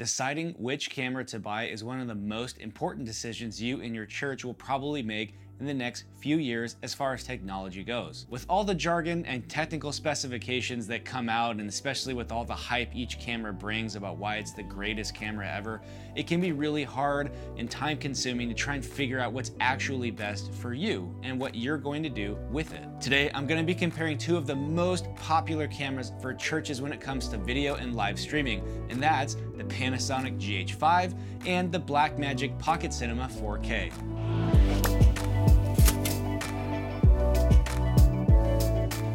Deciding which camera to buy is one of the most important decisions you and your church will probably make in the next few years as far as technology goes. With all the jargon and technical specifications that come out, and especially with all the hype each camera brings about why it's the greatest camera ever, it can be really hard and time consuming to try and figure out what's actually best for you and what you're going to do with it. Today, I'm going to be comparing two of the most popular cameras for churches when it comes to video and live streaming, and that's the Panasonic GH5 and the Blackmagic Pocket Cinema 4K.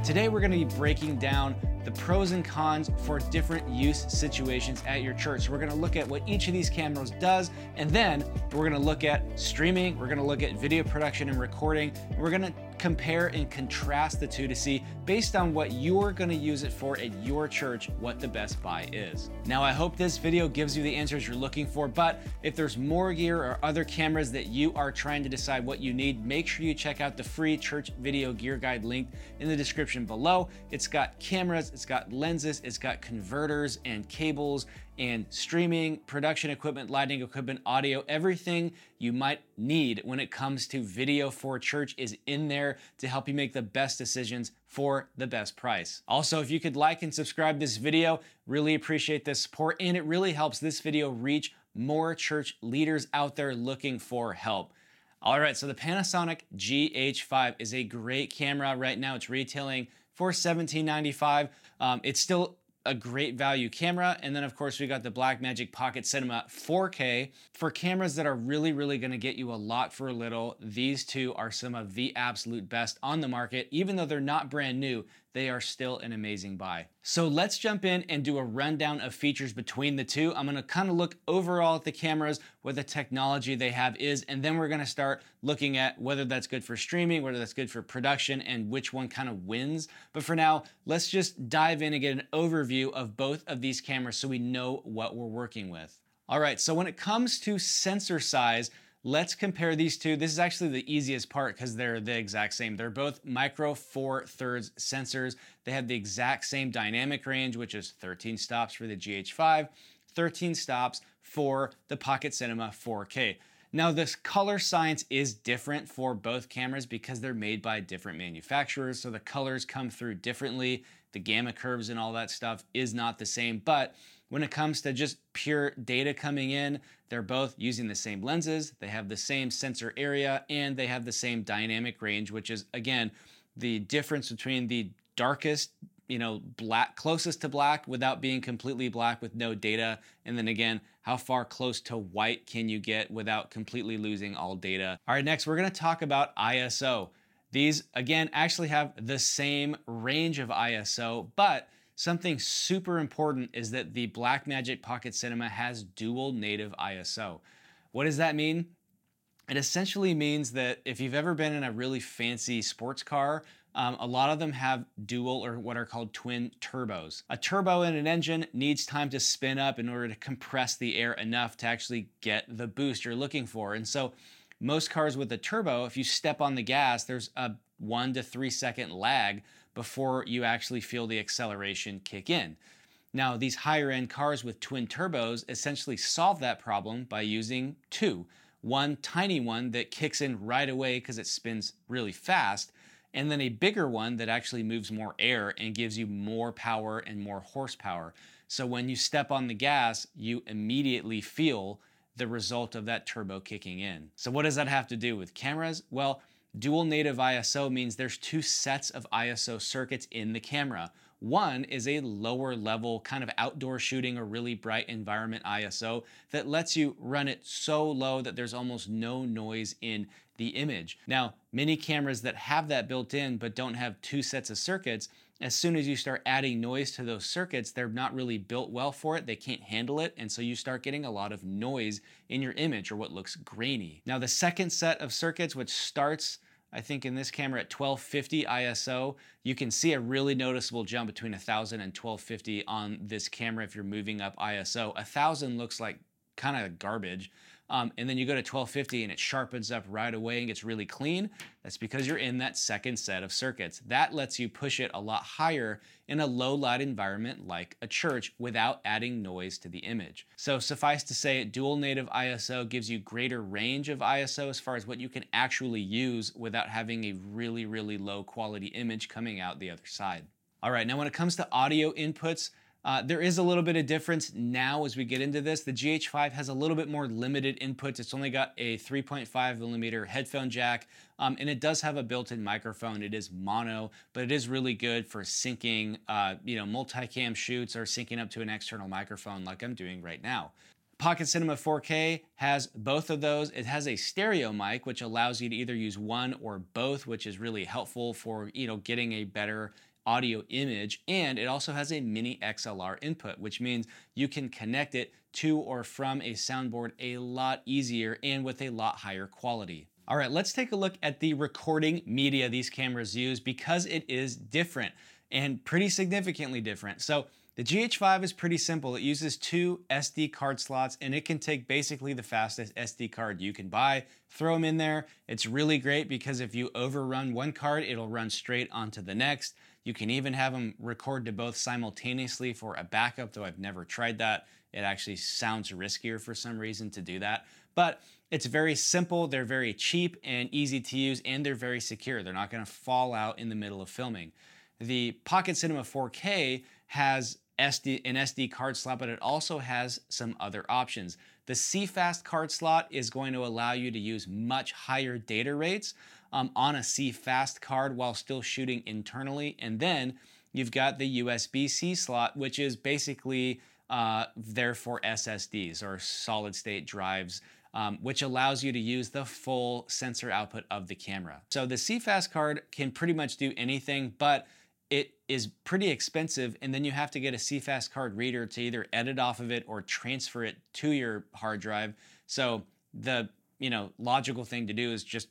Today we're going to be breaking down the pros and cons for different use situations at your church. So we're going to look at what each of these cameras does, and then we're going to look at streaming, we're going to look at video production and recording, and we're going to compare and contrast the two to see, based on what you're going to use it for at your church, what the best buy is. Now, I hope this video gives you the answers you're looking for, but if there's more gear or other cameras that you are trying to decide what you need, make sure you check out the free church video gear guide linked in the description below. It's got cameras, it's got lenses, it's got converters and cables and streaming, production equipment, lighting equipment, audio, everything you might need when it comes to video for church is in there to help you make the best decisions for the best price. Also, if you could like and subscribe this video, really appreciate the support, and it really helps this video reach more church leaders out there looking for help. All right, so the Panasonic GH5 is a great camera. Right now it's retailing for $17.95. It's still a great value camera. And then of course we got the Blackmagic Pocket Cinema 4K. For cameras that are really gonna get you a lot for a little, these two are some of the absolute best on the market. Even though they're not brand new, they are still an amazing buy. So let's jump in and do a rundown of features between the two. I'm gonna kind of look overall at the cameras, what the technology they have is, and then we're gonna start looking at whether that's good for streaming, whether that's good for production, and which one kind of wins. But for now, let's just dive in and get an overview of both of these cameras so we know what we're working with. All right, so when it comes to sensor size, let's compare these two. This is actually the easiest part because they're the exact same. They're both micro four thirds sensors. They have the exact same dynamic range, which is 13 stops for the GH5, 13 stops for the Pocket Cinema 4K. Now, this color science is different for both cameras because they're made by different manufacturers, so the colors come through differently. The gamma curves and all that stuff is not the same, but when it comes to just pure data coming in, they're both using the same lenses, they have the same sensor area, and they have the same dynamic range, which is, again, the difference between the darkest, black, closest to black without being completely black with no data, and then again, how far close to white can you get without completely losing all data. All right, next we're gonna talk about ISO. These, again, actually have the same range of ISO, but something super important is that the Blackmagic Pocket Cinema has dual native ISO. What does that mean? It essentially means that if you've ever been in a really fancy sports car, a lot of them have dual or what are called twin turbos. A turbo in an engine needs time to spin up in order to compress the air enough to actually get the boost you're looking for. And so most cars with a turbo, if you step on the gas, there's a 1 to 3 second lag before you actually feel the acceleration kick in. Now, these higher end cars with twin turbos essentially solve that problem by using two. One tiny one that kicks in right away because it spins really fast, and then a bigger one that actually moves more air and gives you more power and more horsepower. So when you step on the gas, you immediately feel the result of that turbo kicking in. So what does that have to do with cameras? Well, dual native ISO means there's two sets of ISO circuits in the camera. One is a lower level kind of outdoor shooting or really bright environment ISO that lets you run it so low that there's almost no noise in the image. Now, many cameras that have that built in but don't have two sets of circuits, as soon as you start adding noise to those circuits, they're not really built well for it. They can't handle it. And so you start getting a lot of noise in your image or what looks grainy. Now, the second set of circuits, which starts, I think in this camera at 1250 ISO, you can see a really noticeable jump between 1000 and 1250 on this camera if you're moving up ISO. 1000 looks like kind of garbage. and then you go to 1250 and it sharpens up right away and gets really clean, that's because you're in that second set of circuits. That lets you push it a lot higher in a low light environment like a church without adding noise to the image. So suffice to say, dual native ISO gives you greater range of ISO as far as what you can actually use without having a really, really low quality image coming out the other side. All right, now when it comes to audio inputs, there is a little bit of difference now as we get into this. The GH5 has a little bit more limited inputs. It's only got a 3.5 millimeter headphone jack, and it does have a built-in microphone. It is mono, but it is really good for syncing, multicam shoots or syncing up to an external microphone like I'm doing right now. Pocket Cinema 4K has both of those. It has a stereo mic, which allows you to either use one or both, which is really helpful for, getting a better audio image. And it also has a mini XLR input, which means you can connect it to or from a soundboard a lot easier and with a lot higher quality. All right, let's take a look at the recording media these cameras use because it is different and pretty significantly different. So the GH5 is pretty simple. It uses 2 SD card slots and it can take basically the fastest SD card you can buy, throw them in there. It's really great because if you overrun one card, it'll run straight onto the next. You can even have them record to both simultaneously for a backup, though I've never tried that. It actually sounds riskier for some reason to do that. But it's very simple, they're very cheap and easy to use, and they're very secure. They're not gonna fall out in the middle of filming. The Pocket Cinema 4K has an SD card slot, but it also has some other options. The CFast card slot is going to allow you to use much higher data rates on a CFast card while still shooting internally. And then you've got the USB-C slot, which is basically there for SSDs or solid state drives, which allows you to use the full sensor output of the camera. So the CFast card can pretty much do anything, but it is pretty expensive, and then you have to get a CFast card reader to either edit off of it or transfer it to your hard drive. So the logical thing to do is just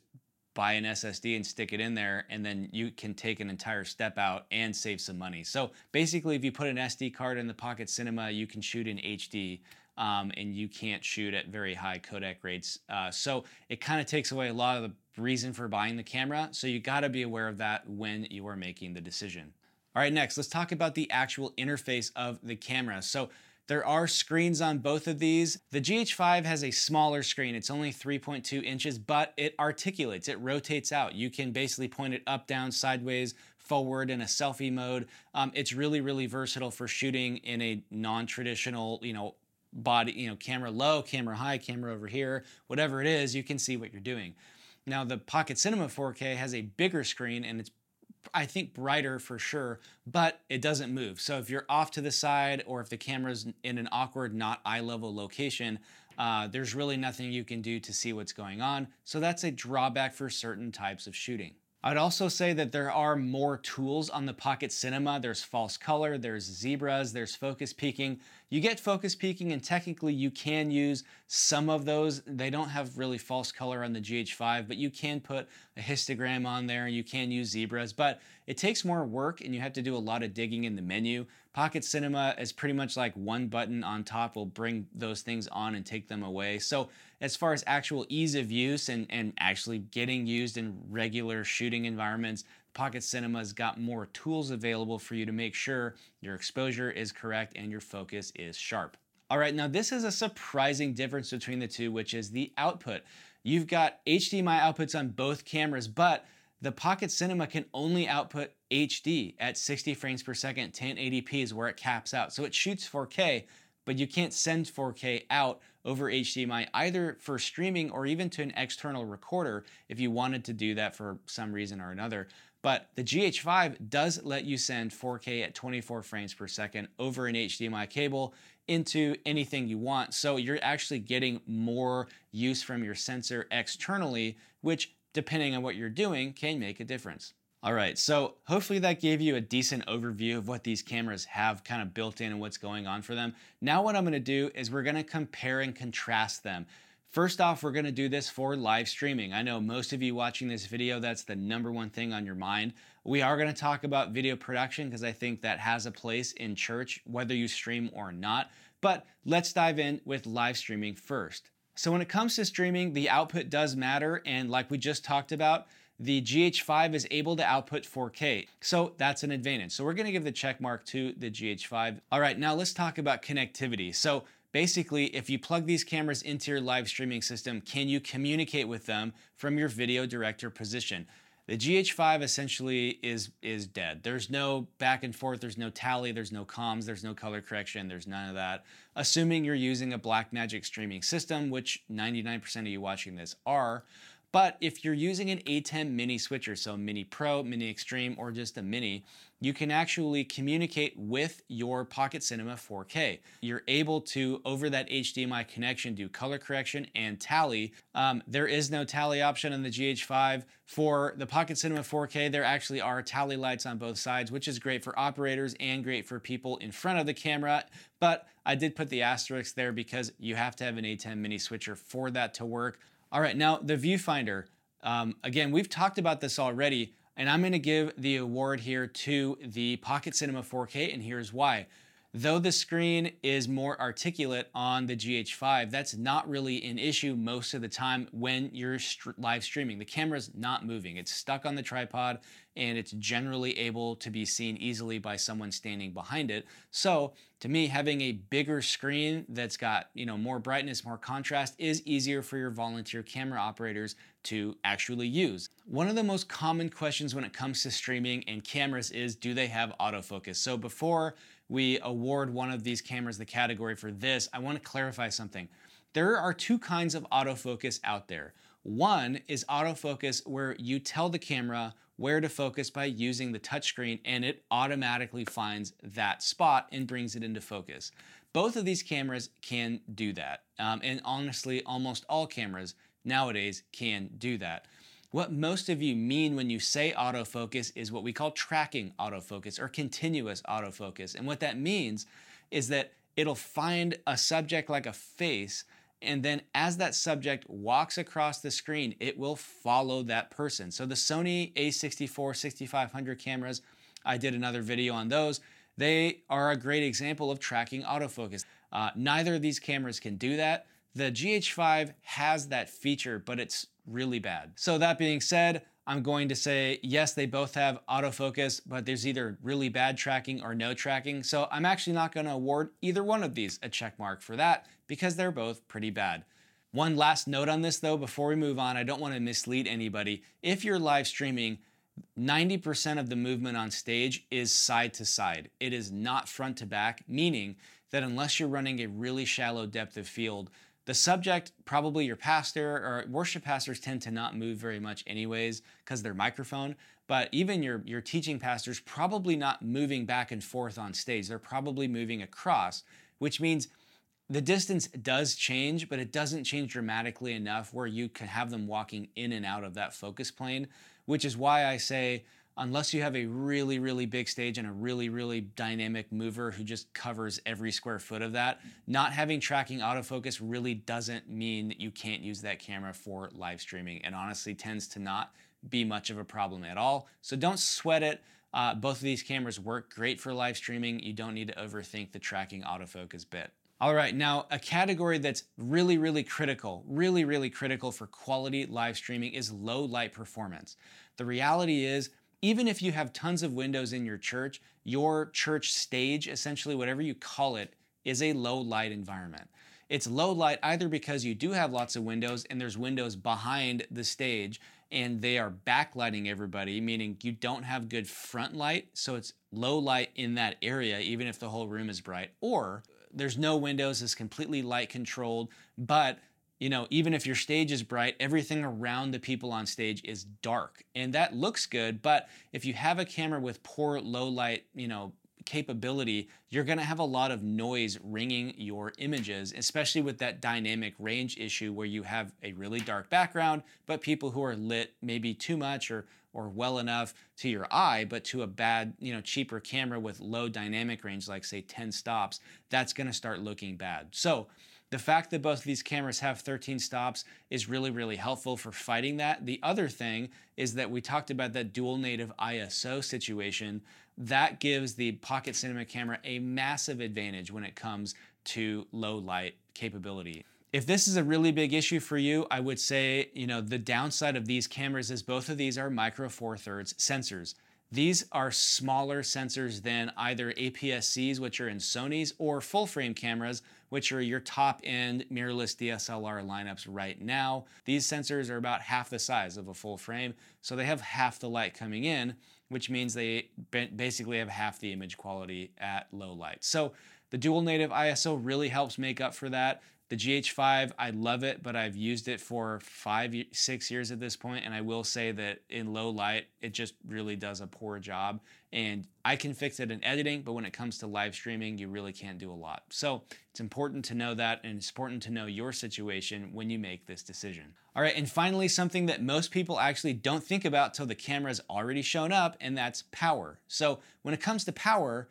buy an SSD and stick it in there, and then you can take an entire step out and save some money. So basically, if you put an SD card in the Pocket Cinema, you can shoot in HD, and you can't shoot at very high codec rates. So it kind of takes away a lot of the reason for buying the camera. So you gotta be aware of that when you are making the decision. All right, next, let's talk about the actual interface of the camera. So there are screens on both of these. The GH5 has a smaller screen. It's only 3.2 inches, but it articulates, it rotates out. You can basically point it up, down, sideways, forward in a selfie mode. It's really, really versatile for shooting in a non-traditional, body, camera low, camera high, camera over here, whatever it is, you can see what you're doing. Now the Pocket Cinema 4K has a bigger screen and it's, I think, brighter for sure, but it doesn't move. So if you're off to the side or if the camera's in an awkward, not eye level location, there's really nothing you can do to see what's going on. So that's a drawback for certain types of shooting. I'd also say that there are more tools on the Pocket Cinema. There's false color, there's zebras, there's focus peaking. You get focus peaking and technically you can use some of those. They don't have really false color on the GH5, but you can put a histogram on there and you can use zebras, but it takes more work and you have to do a lot of digging in the menu. Pocket Cinema is pretty much like one button on top will bring those things on and take them away. So as far as actual ease of use and actually getting used in regular shooting environments, Pocket Cinema's got more tools available for you to make sure your exposure is correct and your focus is sharp. All right, now this is a surprising difference between the two, which is the output. You've got HDMI outputs on both cameras, but the Pocket Cinema can only output HD at 60 frames per second, 1080p is where it caps out. So it shoots 4K, but you can't send 4K out over HDMI either for streaming or even to an external recorder if you wanted to do that for some reason or another. But the GH5 does let you send 4K at 24 frames per second over an HDMI cable into anything you want. So you're actually getting more use from your sensor externally, which, depending on what you're doing, can make a difference. All right, so hopefully that gave you a decent overview of what these cameras have kind of built in and what's going on for them. Now what I'm gonna do is we're gonna compare and contrast them. First off, we're gonna do this for live streaming. I know most of you watching this video, that's the #1 thing on your mind. We are gonna talk about video production because I think that has a place in church, whether you stream or not. But let's dive in with live streaming first. So when it comes to streaming, the output does matter, and like we just talked about, the GH5 is able to output 4K, so that's an advantage. So we're gonna give the check mark to the GH5. All right, now let's talk about connectivity. So basically, if you plug these cameras into your live streaming system, can you communicate with them from your video director position? The GH5 essentially is dead. There's no back and forth, there's no tally, there's no comms, there's no color correction, there's none of that. Assuming you're using a Blackmagic streaming system, which 99% of you watching this are. But if you're using an ATEM mini switcher, so Mini Pro, Mini Extreme, or just a Mini, you can actually communicate with your Pocket Cinema 4K. You're able to, over that HDMI connection, do color correction and tally. There is no tally option on the GH5. For the Pocket Cinema 4K, there actually are tally lights on both sides, which is great for operators and great for people in front of the camera. But I did put the asterisk there because you have to have an ATEM mini switcher for that to work. All right, now the viewfinder. Again, we've talked about this already, and I'm gonna give the award here to the Pocket Cinema 4K, and here's why. Though the screen is more articulate on the GH5, that's not really an issue most of the time when you're live streaming. The camera's not moving. It's stuck on the tripod, and it's generally able to be seen easily by someone standing behind it. So to me, having a bigger screen that's got, more brightness, more contrast is easier for your volunteer camera operators to actually use. One of the most common questions when it comes to streaming and cameras is, do they have autofocus? So before we award one of these cameras the category for this, I want to clarify something. There are two kinds of autofocus out there. One is autofocus where you tell the camera where to focus by using the touchscreen, and it automatically finds that spot and brings it into focus. Both of these cameras can do that. And honestly, almost all cameras nowadays can do that. What most of you mean when you say autofocus is what we call tracking autofocus or continuous autofocus. And what that means is that it'll find a subject like a face, and then as that subject walks across the screen, it will follow that person. So the Sony a64 6500 cameras, I did another video on those. They are a great example of tracking autofocus. Neither of these cameras can do that. The GH5 has that feature, but it's really bad. So that being said, I'm going to say, yes, they both have autofocus, but there's either really bad tracking or no tracking. So I'm actually not gonna award either one of these a check mark for that because they're both pretty bad. One last note on this though, before we move on, I don't wanna mislead anybody. If you're live streaming, 90% of the movement on stage is side to side. It is not front to back, meaning that unless you're running a really shallow depth of field, the subject, probably your pastor or worship pastors tend to not move very much anyways because they're microphone, but even your teaching pastors probably not moving back and forth on stage. They're probably moving across, which means the distance does change, but it doesn't change dramatically enough where you can have them walking in and out of that focus plane, which is why I say, unless you have a really, really big stage and a really, really dynamic mover who just covers every square foot of that, not having tracking autofocus really doesn't mean that you can't use that camera for live streaming, and honestly tends to not be much of a problem at all. So don't sweat it. Both of these cameras work great for live streaming. You don't need to overthink the tracking autofocus bit. All right, now a category that's really, really critical for quality live streaming is low light performance. The reality is, even if you have tons of windows in your church stage, essentially whatever you call it, is a low light environment. It's low light either because you do have lots of windows and there's windows behind the stage and they are backlighting everybody, meaning you don't have good front light, so it's low light in that area even if the whole room is bright. Or there's no windows, it's completely light controlled, but even if your stage is bright, everything around the people on stage is dark. And that looks good, but if you have a camera with poor low light, capability, you're gonna have a lot of noise ringing your images, especially with that dynamic range issue where you have a really dark background, but people who are lit maybe too much or well enough to your eye, but to a bad, cheaper camera with low dynamic range, like say 10 stops, that's gonna start looking bad. So the fact that both of these cameras have 13 stops is really, really helpful for fighting that. The other thing is that we talked about that dual native ISO situation. That gives the Pocket Cinema camera a massive advantage when it comes to low light capability. If this is a really big issue for you, I would say, the downside of these cameras is both of these are micro Four Thirds sensors. These are smaller sensors than either APS-Cs, which are in Sony's, or full frame cameras, which are your top end mirrorless DSLR lineups right now. These sensors are about half the size of a full frame, so they have half the light coming in, which means they basically have half the image quality at low light. So the dual native ISO really helps make up for that. The GH5, I love it, but I've used it for 5-6 years at this point, and I will say that in low light, it just really does a poor job. And I can fix it in editing, but when it comes to live streaming, you really can't do a lot. So it's important to know that, and it's important to know your situation when you make this decision. All right, and finally, something that most people actually don't think about till the camera's already shown up, and that's power. So when it comes to power,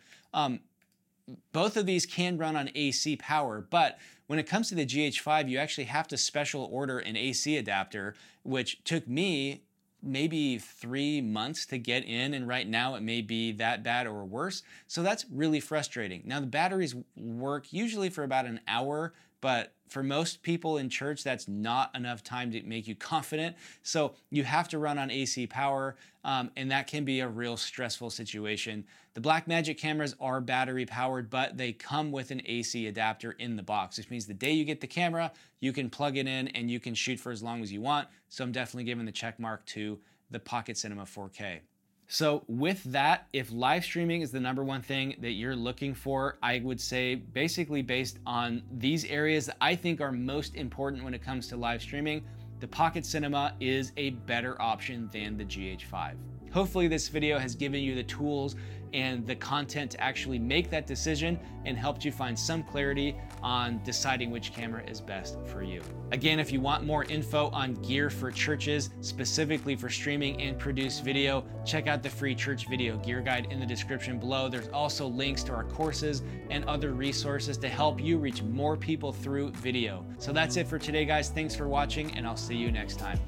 both of these can run on AC power, but when it comes to the GH5, you actually have to special order an AC adapter, which took me maybe 3 months to get in, and right now it may be that bad or worse. So that's really frustrating. Now the batteries work usually for about an hour, but for most people in church, that's not enough time to make you confident. So you have to run on AC power, and that can be a real stressful situation. The Blackmagic cameras are battery powered, but they come with an AC adapter in the box, which means the day you get the camera, you can plug it in and you can shoot for as long as you want. So I'm definitely giving the check mark to the Pocket Cinema 4K. So with that, if live streaming is the #1 thing that you're looking for, I would say basically based on these areas that I think are most important when it comes to live streaming, the Pocket Cinema is a better option than the GH5. Hopefully this video has given you the tools and the content to actually make that decision and helped you find some clarity on deciding which camera is best for you. Again, if you want more info on gear for churches, specifically for streaming and produced video, check out the free church video gear guide in the description below. There's also links to our courses and other resources to help you reach more people through video. So that's it for today, guys. Thanks for watching, and I'll see you next time.